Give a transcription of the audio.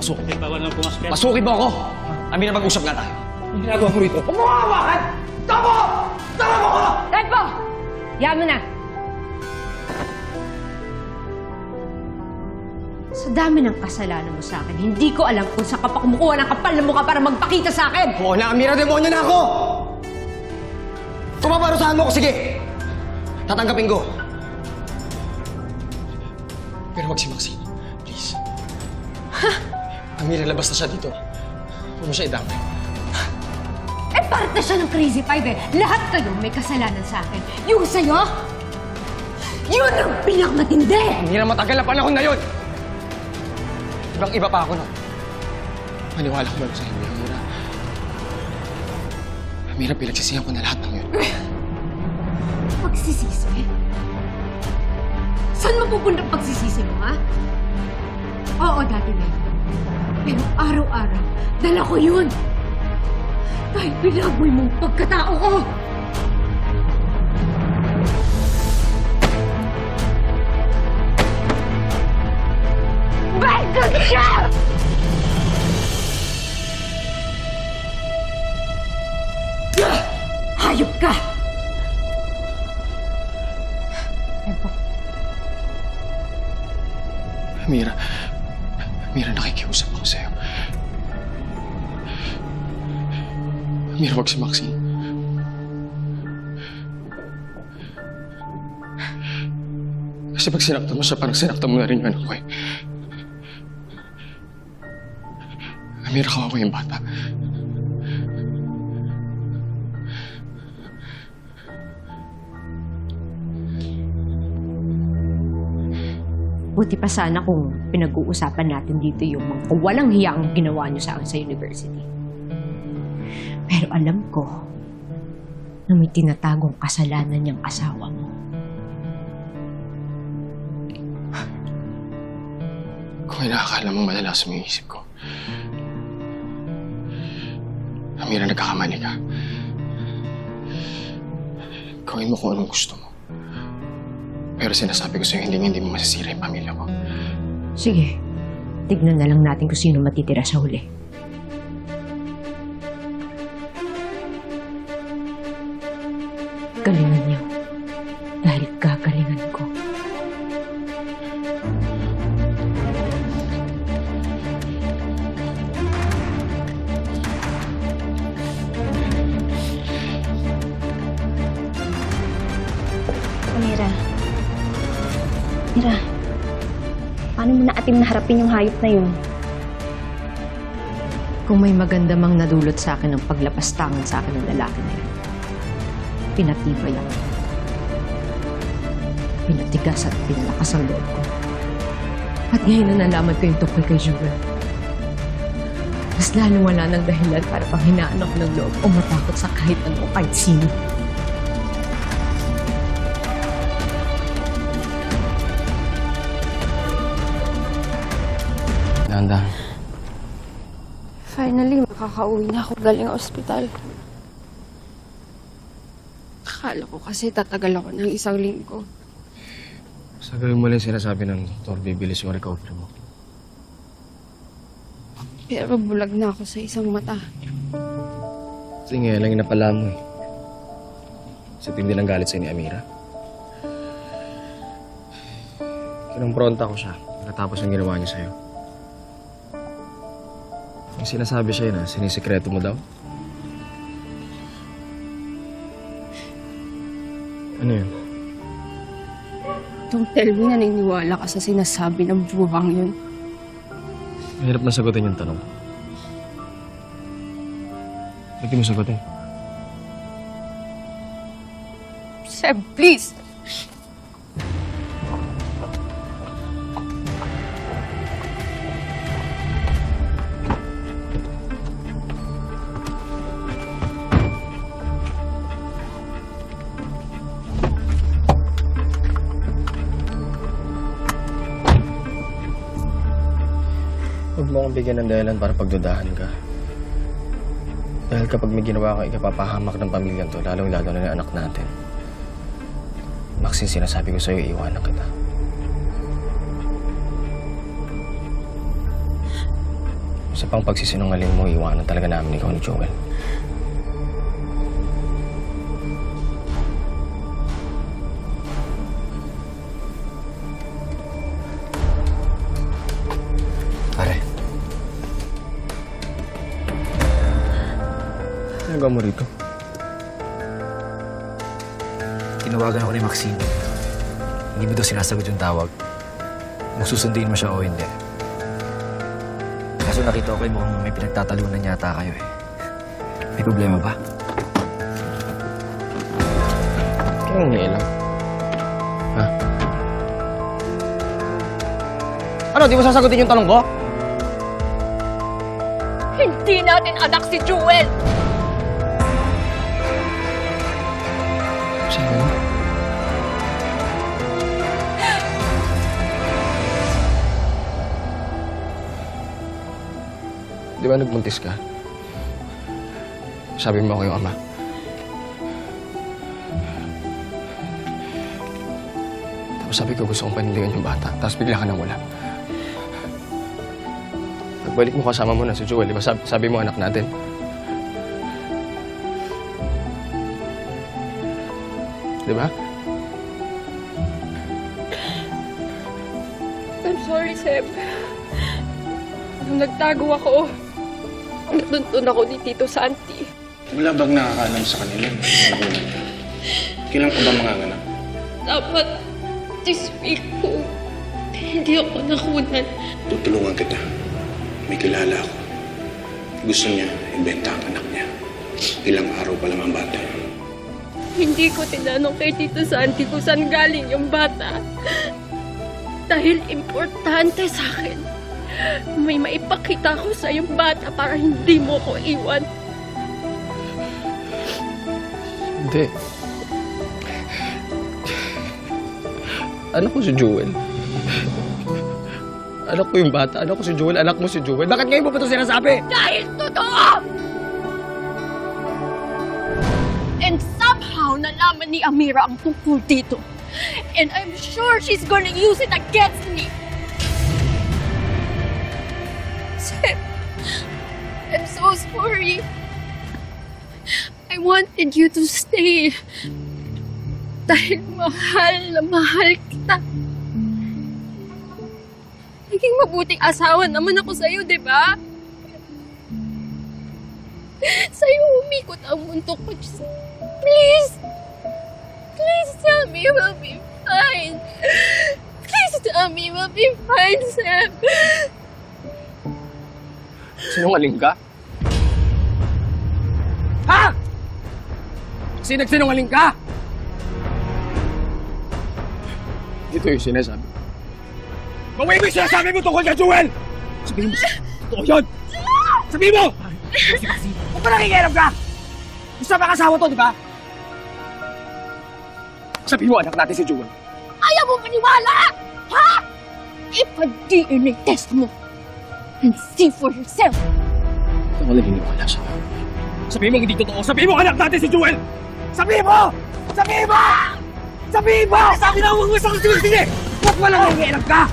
Pasukin. Bawal lang pumasok yan. Pasukin mo ako! Amira, mag-usap nga tayo. Ang ginagawa ko rito. Umuhawakan! Tama! Tama mo ko! Tempo! Yan mo na! Sa dami ng kasalanan mo sa akin, hindi ko alam kung saan ka pa kumukuha ng kapal na mukha para magpakita sa akin! Oo na, Amira, demonyo na ako! Kung maparusahan mo ako, sige! Tatanggapin ko. Pero wag si Maxine. Please. Ha? Amira, labas na siya dito. Huwag mo siya idamay. Eh, parte siya ng Crazy Five eh. Lahat kayo may kasalanan sa akin. Yung sa'yo, yun ang pinakamatindi! Amira, matagal na panahon na yun! Ibang-iba pa ako, no? Maniwala ko ba sa inyo, Amira? Amira, pinagsisihan ko na lahat ng yun. Pagsisisi? Saan mapupunta pagsisisi mo, ha? Oo, Daddy Ray. Pero araw-araw, dala ko yun. Dahil binaboy mong pagkatao ko. Bagal siya! Hayop ka! Tempo. Amira, nakikiusap ako sa'yo. Amira, wag si Maxine. Kasi pag sinaktan mo siya, parang sinaktan mo na rin yung anak ko eh. Amira, kawawa yung bata. Buti pa sana kung pinag-uusapan natin dito yung mga walang hiyang ginawa niyo sa akin sa university. Pero alam ko na may tinatagong kasalanan niyang asawa mo. Kung inaakala mo malala sa mga isip ko. Amira, nagkakamali ka. Gawin mo kung anong gusto mo. Pero sinasabi ko sa'yo, hindi mo masisira yung pamilya ko. Sige, tignan na lang natin kung sino matitira sa huli. Galingan niyo. Dahil gagalingan ko. Amira. Mira, paano mo naatim na harapin yung hayop na yun? Kung may maganda mang nadulot sa akin ng paglapastangan sa akin ng lalaki na yun, pinatibay ako. Pinatigas at pinalakas ang loob ko. At ngayon na nalaman ko yung tungkol kay Jewel. Mas lalong wala ng dahilan para panghinaan ako ng loob o matakot sa kahit ano o kahit sino. Dahan-dahan. Finally, makakauwi na ako galing ospital. Akala ko kasi tatagal ako ng 1 linggo. Sa gawin mo lang sinasabi ng doktor, bibilis yung recovery mo. Pero bulag na ako sa isang mata. Kasi ngayon lang inapala mo eh. Sa tindi ng galit sa'yo ni Amira. Kinumpronta ko siya pagkatapos ng ginawa niya sa'yo. Yung sinasabi siya na sinisikreto mo daw. Ano yun? Don't tell me na naniniwala ka sa sinasabi ng buwang yun. Mahirap na sagutin yung tanong. Ba't di mo sagutin? Seb, please! Huwag mo akong bigyan ng dahilan para pagdudahan ka. Dahil kapag may ginawa kang ikapapahamak ng pamilyang to, lalong-lalo na ng anak natin. Maxine, sinasabi ko sa'yo, iiwanan kita. Sa pang pagsisinungaling mo, iwanan talaga namin ikaw ni Joel. Pare, Ano ba mo rito? tinawagan ako ni Maxine. Hindi mo daw sinasagot yung tawag. Kung susundin mo siya o hindi. Kaso nakita ko mukhang may pinagtatalunan yata kayo eh. May problema ba? Anong nilang? Ha? Ano, di mo sasagutin yung tanong ko? Hindi natin anak si Jewel! Sabi mo? Di ba nagbuntis ka? Sabi mo ako yung ama. Tapos sabi ko gusto kong panindigan yung bata. Tapos bigla ka nang wala. Pagbalik mo kasama mo na si Joel, di ba sabi mo anak natin? Di ba? I'm sorry, Seb. Nung nagtago ako, natuntun ako ni Tito Santi. Wala bang nakakaalam sa kanila? Kailan ka ba manganganak? Dapat this week po, hindi ako nakunan. Tutulungan kita. May kilala ako. Gusto niya ibenta ang anak niya. Ilang araw pa lang ang bata. Hindi ko tinanong kay Tito Santi kung saan galing yung bata. Dahil importante sa akin, may maipakita ko sa yung bata para hindi mo ko iwan. Hindi. Anak ko si Joel. Anak ko yung bata. Anak ko si Joel. Anak mo si Joel. Bakit ngayon mo pa ito sinasabi? Dahil totoo! And somehow, nalaman ni Amira ang tungkol dito. And I'm sure she's gonna use it against me. Seb, I'm so sorry. I wanted you to stay. Dahil mahal na mahal kita. Naging mabuting asawa naman ako sa'yo, di ba? Sa'yo umikot ang mundo ko. Just, please! Please tell me we'll be fine. Please tell me we'll be fine, Seb. Sinungaling ka? Ha? Sinagsinungaling ka? Ito yung sinasabi. Gawin mo yung sinasabi mo tungkol kay Joel! Sabihin mo, totoo yun! Sabihin mo! Huwag ka nakikialam ka! Gusto ba kasawa to, di ba? Sabihin mo, anak natin si Joel. Ayaw mo maniwala! Ha? Ipa-DNA test mo and see for yourself. Ako naniniwala siya. Sabihin mo hindi totoo. Sabihin mo anak natin si Joel! Sabihin mo! Sabihin mo! Sabihin mo! Sabi na huwag mo sa kasi! Huwag mo lang nangialam ka!